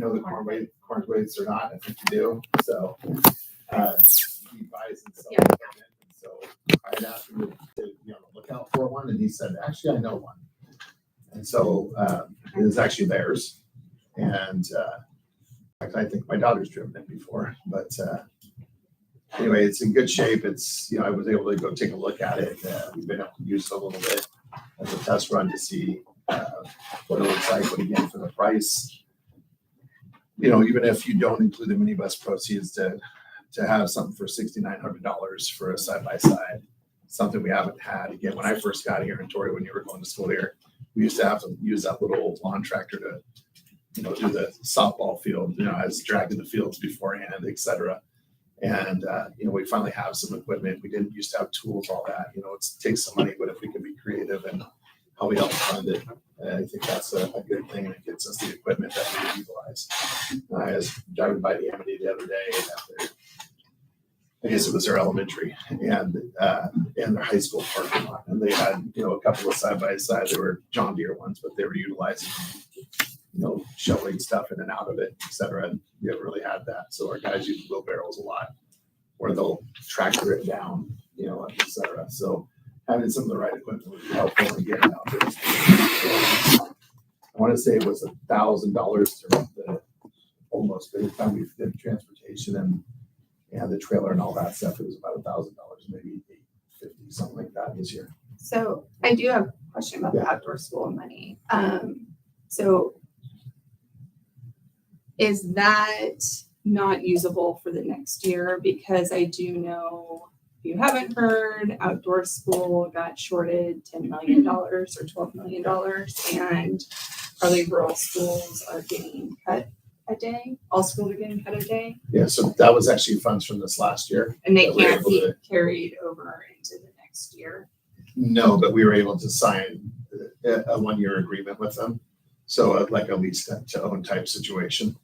know the corn weights or not. I think you do. So he buys and sells equipment. And so I had asked him to look out for one, and he said, actually, I know one. And so it was actually theirs. And I think my daughter's driven it before, but anyway, it's in good shape. It's, I was able to go take a look at it. We've been able to use it a little bit as a test run to see what it looks like. But again, for the price, even if you don't include the minibus proceeds, to have something for $6,900 for a side-by-side, something we haven't had. Again, when I first got here in Torrey, when you were going to school here, we used to have to use that little old lawn tractor to do the softball field, as dragging the fields beforehand, et cetera. And, we finally have some equipment. We didn't used to have tools, all that, it takes some money, but if we can be creative and how we help fund it, I think that's a good thing. And it gets us the equipment that we utilize. I was driving by the Amity the other day after, I guess it was their elementary and their high school parking lot. And they had, a couple of side-by-side. They were John Deere ones, but they were utilizing shoveling stuff in and out of it, et cetera. And we haven't really had that. So our guys use wheelbarrows a lot, or they'll tractor it down, et cetera. So having some of the right equipment would be helpful in getting out there. I want to say it was $1,000 to rent almost by the time we did transportation and the trailer and all that stuff. It was about $1,000, maybe $850, something like that this year. So I do have a question about the outdoor school money. So is that not usable for the next year? Because I do know, if you haven't heard, outdoor school got shorted $10 million or $12 million, and probably rural schools are getting cut a day. All schools are getting cut a day. Yeah, so that was actually funds from this last year. And they can't be carried over into the next year. No, but we were able to sign a 1-year agreement with them. So like a lease to own type situation.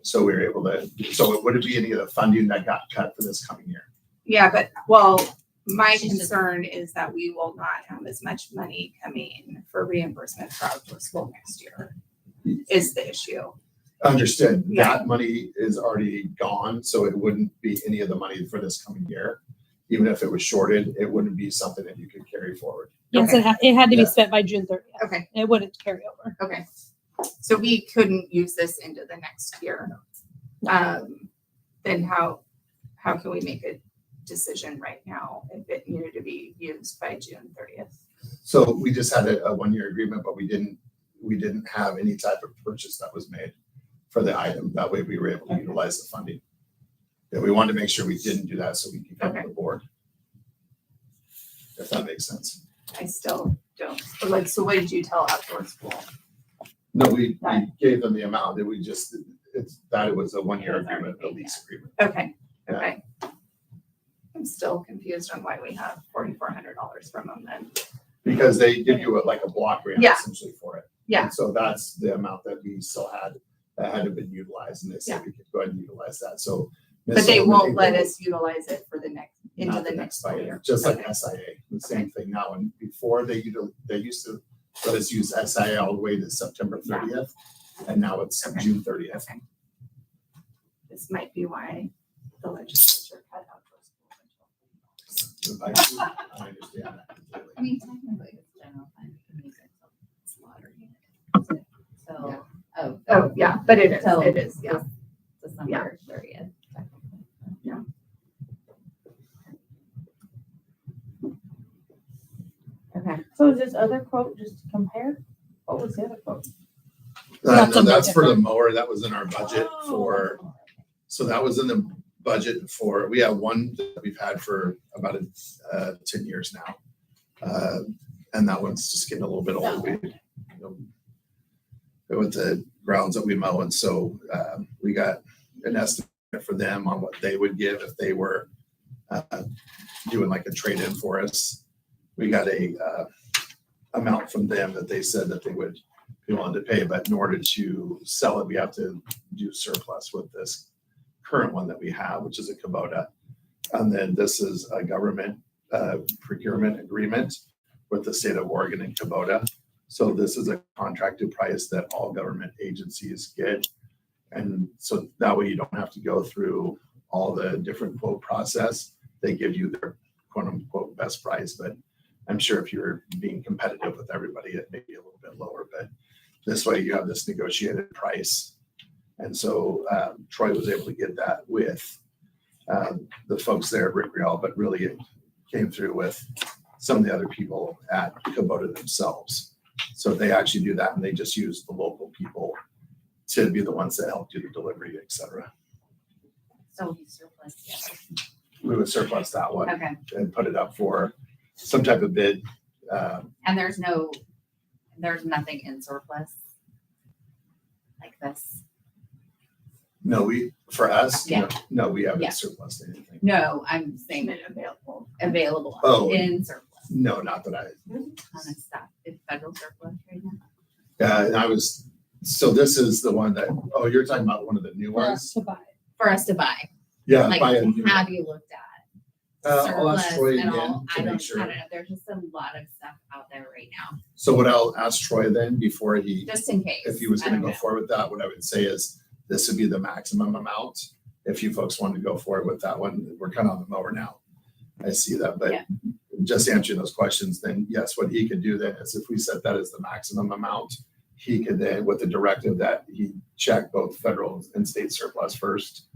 So we were able to, so would it be any of the funding that got cut for this coming year? Yeah, but my concern is that we will not have as much money coming for reimbursement for outdoor school next year is the issue. Understood. Yeah. That money is already gone. So it wouldn't be any of the money for this coming year. Even if it was shorted, it wouldn't be something that you could carry forward. Yes, Okay. it had to be spent by June 30th. Okay. It wouldn't carry over. Okay. So we couldn't use this into the next year. Then how can we make a decision right now if it needed to be used by June 30th? So we just had a 1-year agreement, but we didn't have any type of purchase that was made for the item. That way we were able to utilize the funding. Yeah, we wanted to make sure we didn't do that so we could come to the board. If that makes sense. I still don't. So what did you tell outdoor school? No, we gave them the amount that it was a 1-year agreement, a lease agreement. Okay. Yeah. Okay. I'm still confused on why we have $4,400 from them then. Because they give you like a block grant Yeah. essentially for it. Yeah. And so that's the amount that we still had that hadn't been utilized, and they said we could go ahead and utilize that. So, But they won't let us utilize it for the next school year. Just like Okay. SIA, the same thing now. And before they used to let us use SIA all the way to September 30th, and now it's June 30th. Okay. This might be why the legislature cut outdoor school. I understand that completely. I mean, technically, it's general fund. It's lottery. So, Oh, yeah, but it is. So- It is. Yeah. December 30th. Yeah. Okay. So is this other quote just to compare? What was the other quote? No, that's for the mower. That was in our budget for, so that was in the budget for, we have one that we've had for about 10 years now. And that one's just getting a little bit old. We went to grounds that we mow. And so we got an estimate for them on what they would give if they were doing like a trade-in for us. We got a amount from them that they said that they would be willing to pay, but in order to sell it, we have to do surplus with this current one that we have, which is a Kubota. And then this is a government procurement agreement with the state of Oregon and Kubota. So this is a contracted price that all government agencies get. And so that way you don't have to go through all the different quote process. They give you their quote unquote best price, but I'm sure if you're being competitive with everybody, it may be a little bit lower, but this way you have this negotiated price. And so Troy was able to get that with the folks there at Rick Real, but really it came through with some of the other people at Kubota themselves. So they actually do that and they just use the local people to be the ones that help do the delivery, et cetera. So we surplus, yeah. We would surplus that one Okay, and put it up for some type of bid. and there's nothing in surplus like this? No, for us, Yeah. no, we haven't Yeah. surplus anything. No, I'm saying Made available. available Oh. in surplus. No, not that I, On a stuff, it's federal surplus right now. and so this is the one that, oh, you're talking about one of the new For us ones? to buy. For us to buy, Yeah, like, buy a new one. have you looked at? I'll ask surplus Troy and again all? to I make don't sure. know, there's just a lot of stuff out there right now, So what I'll ask Troy then before just in case. if he was I gonna don't go know. forward with that, what I would say is this would be the maximum amount. If you folks wanted to go forward with that one, we're kind of on the mower now. I see that, but Yeah. just answering those questions, then yes, what he could do then is if we set that as the maximum amount, he could then, with the directive that he check both federal and state surplus first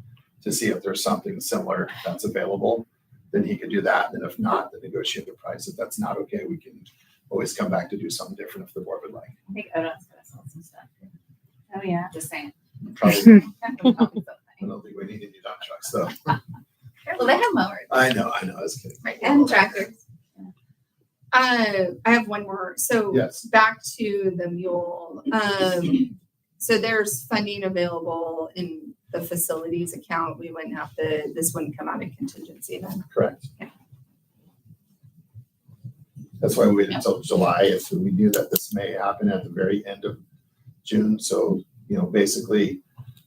to see if there's something similar that's available, then he could do that. And if not, the negotiated price. If that's not okay, we can always come back to do something different if the board would like. I think ODOT's gonna sell some stuff. too. Oh, yeah. Just saying. Probably, Probably I something. don't think we need any dump trucks though. Well, they have mowers. I know, I was kidding. Right. And tractors. I have one more. So Yes, back to the mule. So there's funding available in the facilities account. We wouldn't have to, this wouldn't come out of contingency then. correct. That's why we waited until July, if we knew that this may happen at the very end of June. So, basically,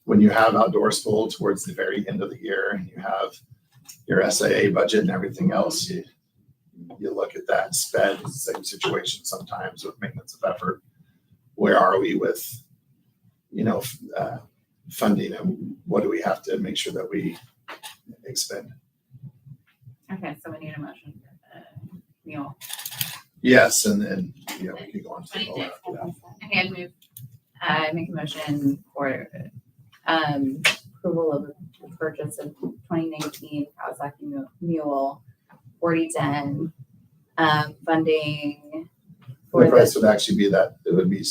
when you have outdoor school towards the very end of the year and you have your SIA budget and everything else, you look at that sped, same situation sometimes with maintenance of effort. Where are we with, funding and what do we have to make sure that we expend? Okay, so we need a motion for the mule. Yes, and then, we could go on to the vote 26. after that. Okay, I make a motion for approval of the purchase of 2019 Kawasaki Mule 4010, funding for The price the, would actually be that, it would be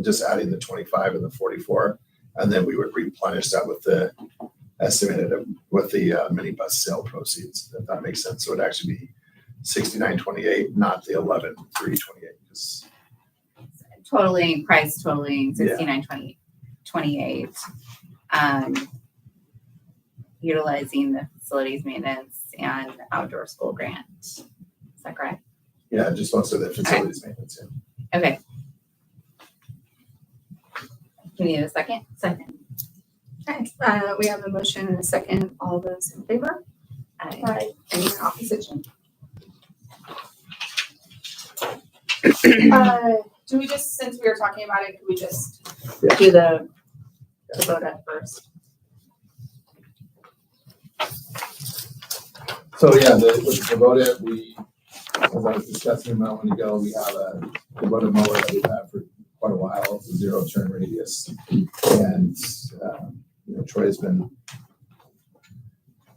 just adding the 25 and the 44, and then we would replenish that with the estimated, with the minibus sale proceeds, if that makes sense. So it'd actually be 6928, not the 11328, because price totaling Yeah. 6928. Utilizing the facilities maintenance and outdoor school grant. Is that correct? yeah, just most of the facilities maintenance. Yeah. Okay. Do you need a second? Second. Okay, we have a motion and a second. All those in favor? Aye. Any in opposition? Do we just, since we were talking about it, could we just Yeah. do the vote at first? So yeah, with Kubota, as I was discussing a moment ago, we have a Kubota mower that we've had for quite a while. It's a zero turn radius. And, Troy's been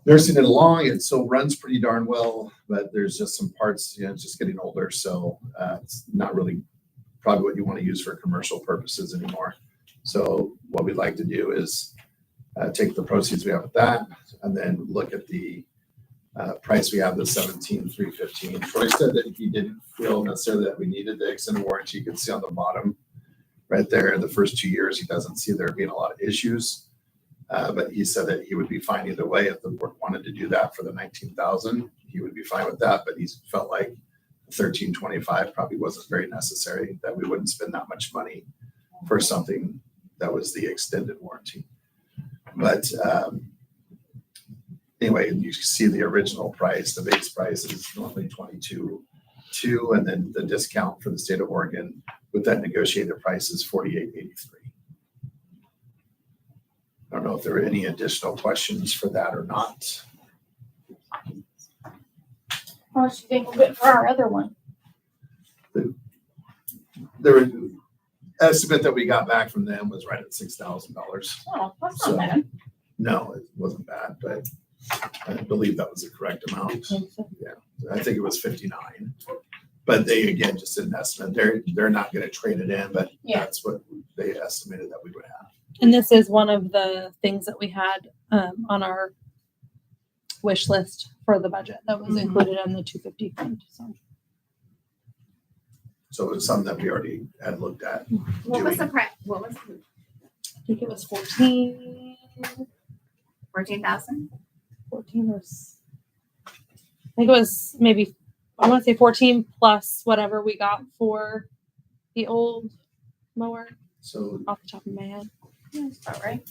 nursing it along. It still runs pretty darn well, but there's just some parts, it's just getting older. So it's not really probably what you want to use for commercial purposes anymore. So what we'd like to do is take the proceeds we have with that and then look at the price we have, the 17,315. Troy said that he didn't feel necessarily that we needed the extended warranty. You can see on the bottom right there, the first 2 years, he doesn't see there being a lot of issues. But he said that he would be fine either way. If the board wanted to do that for the 19,000, he would be fine with that. But he felt like 1325 probably wasn't very necessary, that we wouldn't spend that much money for something that was the extended warranty. But anyway, you see the original price, the base price is normally 22.2, and then the discount for the state of Oregon with that negotiated price is 48.83. know if there are any additional questions for that or not. How much do you think we'll get for our other one? The estimate that we got back from them was right at $6,000. Oh, that's So- not bad. No, it wasn't bad, but I believe that was the correct amount. I think it was 59. But they, again, just did an estimate. They're not gonna trade it in, but Yeah. that's what they estimated that we would have. And this is one of the things that we had on our wish list for the budget that was Mhm. included in the 250 fund. So So it was something that we already had looked at. What was the price, what was it, I think it was 14 $14,000? or I think it was maybe, I want to say 14 plus whatever we got for the old mower So off the top of my head. That's about right.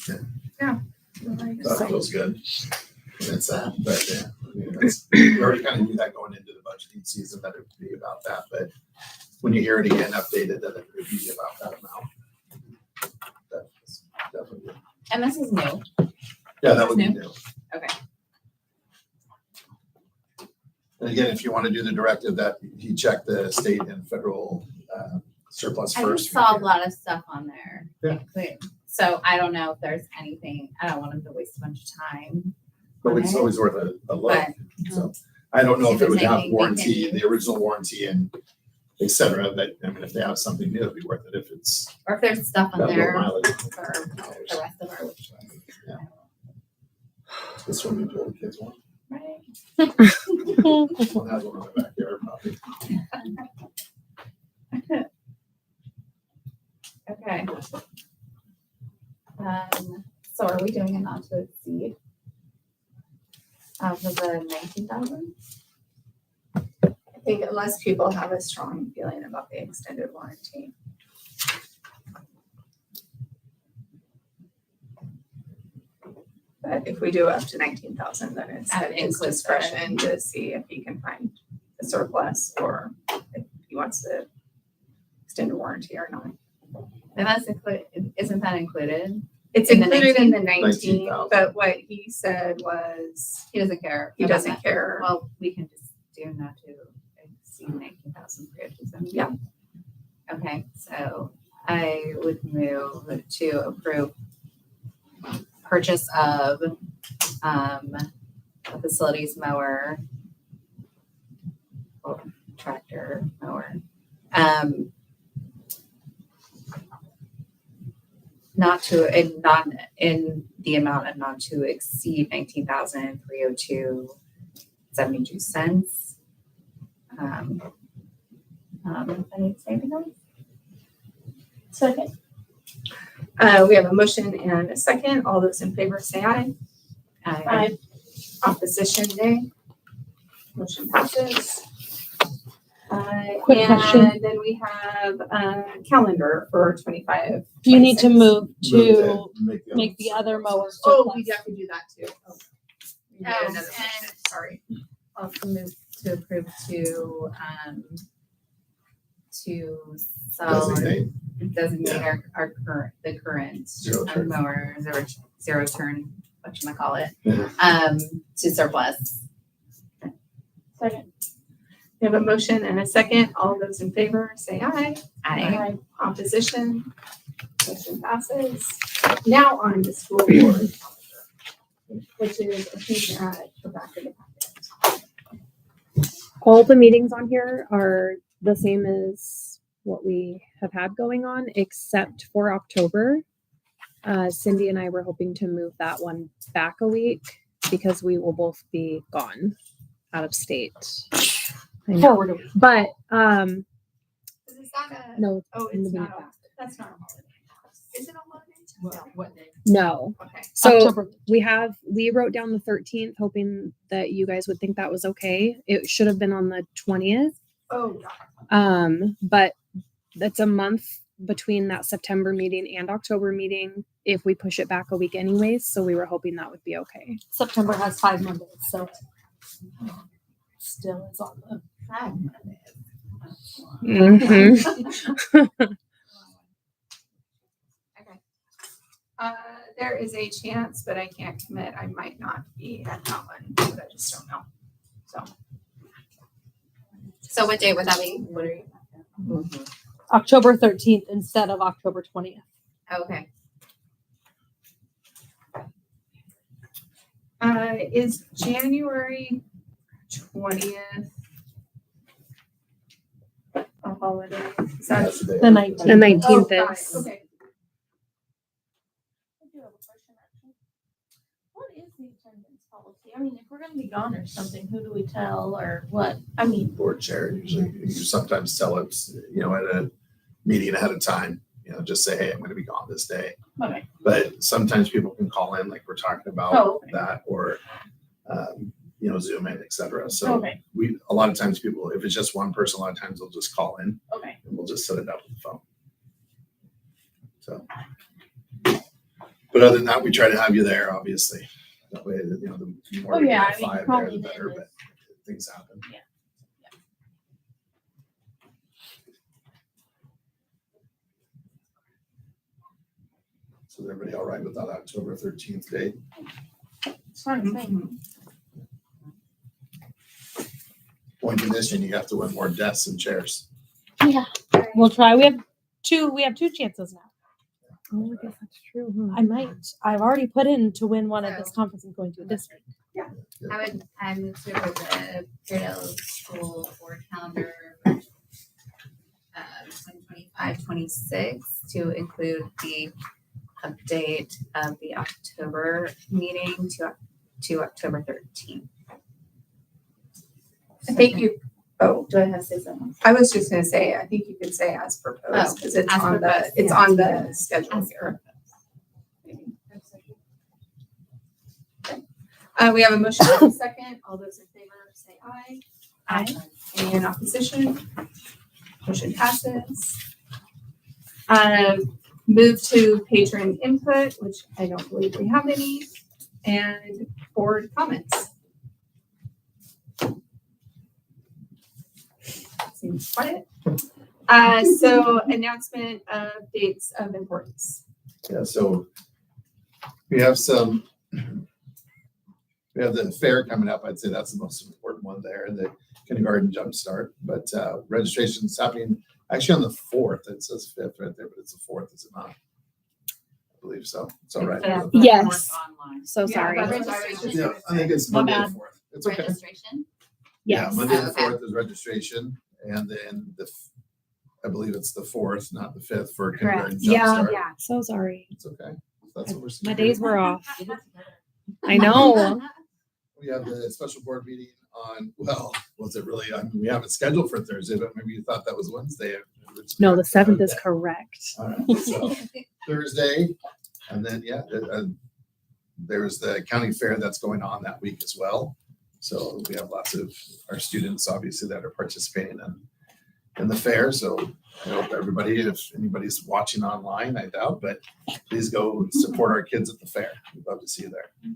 that feels good. That's that, but yeah, I mean, we already kind of knew that going into the budgeting season, that it would be about that, but when you hear it again updated, that it would be about that amount. That's definitely good. And this is new. Yeah, that would be New? new. Okay. And again, if you want to do the directive that he check the state and federal surplus I first. just saw a lot of stuff on there. Yeah. So I don't know if there's anything, I don't want him to waste a bunch of time. But it's always worth a look. But So I don't know if it would have anything we warranty, can the original warranty and et cetera, but I mean, if they have something new, it'd be worth it if it's or if there's stuff on got low there mileage. for the rest of our wish list. This one, the old kids one. Right. This one has one in the backyard probably. Okay. So are we doing a not to exceed? For the 19,000? I think unless people have a strong feeling about the extended warranty. But if we do up to 19,000, then it's That at his includes discretion to see if he can find a surplus or if he wants to extend a warranty or not. And that's included, isn't that included? It's In the included in the 19,000. 19, but what he said was He doesn't care. he about doesn't that. care. Well, we can just do not to exceed 19,370. Yeah. Okay, so I would move to approve purchase of a facilities mower or tractor mower. Not in the amount of not to exceed 19,302.72 cents. I need to say anything else? Second. We have a motion and a second. All those in favor say aye. Aye. Opposition nay. Motion passes. Quick question. And then we have a calendar for 25. You need to 26. move to make the other other mower. Oh, we surplus. have to do that too. Oh. We Oh, did another and- motion. Sorry. I'll move to approve to sell, Designate. our current Zero turn. mower, zero turn, whatchamacallit, Yeah. to surplus. Second. We have a motion and a second. All those in favor say aye. I Opposition. Motion passes. Now on to school board calendar, which is, I think, at the back of the packet. All the meetings on here are the same as what we have had going on, except for October. Cindy and I were hoping to move that one back a week because we will both be gone out of state. I know. Forward a week. But Is that a, no, oh, in the it's not, back. that's not a holiday. Is it a holiday? What day? no. Okay. So October. we wrote down the 13th, hoping that you guys would think that was okay. It should have been on the 20th. Oh, got it. But that's a month between that September meeting and October meeting if we push it back a week anyways. So we were hoping that would be okay. September has 5 Mondays, so still is on the. Mm-hmm. Okay. there is a chance, but I can't commit. I might not be at that one, but I just don't know. So. So what date would that be? What are you? October 13th instead of October 20th. Okay. Is January 20th a holiday? Is that? That's The 19th. The 19th Oh, is. okay. I do have a question, actually. What is the attendance policy? I mean, if we're gonna be gone or something, who do we tell or what? I mean, Board chair, usually, you sometimes tell us, at a meeting ahead of time, just say, hey, I'm gonna be gone this day. okay. But sometimes people can call in, like we're talking about Oh, okay. that, or, Zoom in, et cetera. So Okay, a lot of times people, if it's just one person, a lot of times they'll just call in okay. and we'll just set it up with the phone. So. But other than that, we try to have you there, obviously. That way, the more Oh, we yeah, have I mean, five call there, me the then better, if- but things happen. Yeah. So is everybody all right with that October 13th date? It's fine with me. Mhm. One condition, you have to win more desks and chairs. We'll try. We have two chances now. Oh, I guess that's true. Huh? I might. I've already put in to win one at this conference I'm going to this week. I move to approve the Paradise School board calendar 2025-26 to include the update of the October meeting to October 13th. I think you, Do I have to say something? I was just gonna say, I think you could say as proposed, Oh, because it's as on the, proposed, it's yeah. on the schedule As here. We have a motion and a second. All those in favor say aye. Aye. Any in opposition? Motion passes. Move to patron input, which I don't believe we have any, and board comments. Seems quiet. So announcement of dates of importance. Yeah, so we have we have the fair coming up. I'd say that's the most important one there, the kindergarten jumpstart. But registration's happening actually on the 4th. It says 5th right there, but it's the 4th, is it not? I believe so. It's all right. Yes. Online. So Yeah, sorry. that's what I was just Yeah, gonna I think it's My Monday the bad. 4th. It's okay. Registration? Yeah, Yes. Monday the Okay. 4th is registration, and then I believe it's the 4th, not the 5th for kindergarten Yeah, jumpstart. yeah. So sorry. It's okay. That's what we're. My days were off. Get it I know. We have the special board meeting on, well, was it really, we have it scheduled for Thursday, but maybe you thought that was Wednesday. No, the 7th is Okay. correct. All right, so Thursday, and then, there's the county fair that's going on that week as well. So we have lots of our students, obviously, that are participating in the fair. So I hope everybody, if anybody's watching online, I doubt, but please go support our kids at the fair. We'd love to see you there.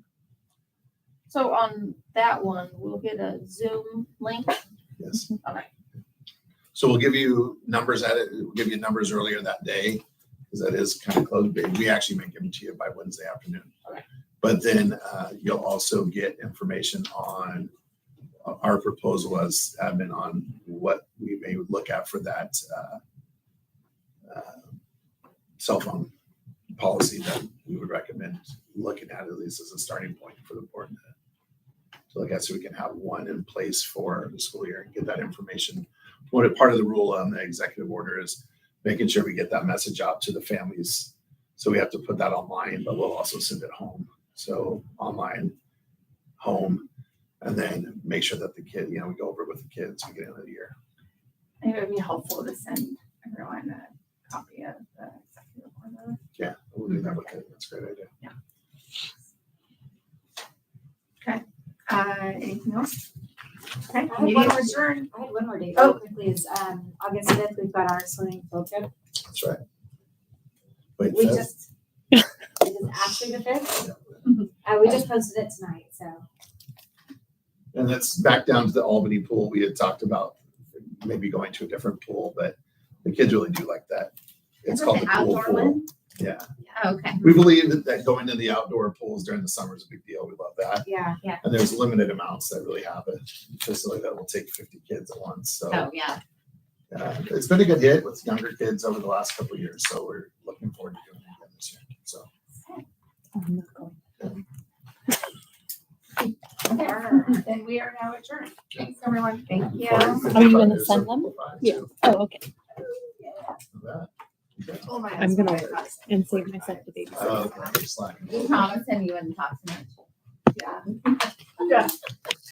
So on that one, we'll get a Zoom link. Yes. Okay. So we'll give you numbers we'll give you numbers earlier that day, because that is kind of close. But we actually may give them to you by Wednesday afternoon. Okay. But then you'll also get information on our proposal as admin on what we may look at for that cell phone policy that we would recommend looking at least as a starting point for the board. So like I said, we can have one in place for the school year and get that information. Part of the rule on the executive order is making sure we get that message out to the families. So we have to put that online, but we'll also send it home. So online, home, and then make sure that the kid, we go over it with the kids beginning of the year. It would be helpful to send everyone a copy of the executive order. Yeah, we'll do that with it. That's a great idea. Anything else? Okay, I had one meeting more- adjourned. I had one more date Oh. real quickly is August 5th, we've got our swimming field trip. That's right. Wait, We fifth? just, it is actually the 5th. We just posted it tonight, so. And that's back down to the Albany pool. We had talked about maybe going to a different pool, but the kids really do like that. It's Is it called the the pool outdoor pool. one? Yeah, Okay. we believe that going to the outdoor pools during the summer is a big deal. We love that. Yeah. And there's limited amounts that really have a facility that will take 50 kids at once. So Oh, yeah. it's been a good hit with younger kids over the last couple of years. So we're looking forward to doing it again this year. So I'm not going. Then we are now adjourned. Thanks, everyone. Thank you. Are you gonna send them? Yeah. Oh, okay. Oh, my I'm gonna husband. work and save myself the baby. Okay, slacking. You promised him you wouldn't talk too much. Yeah.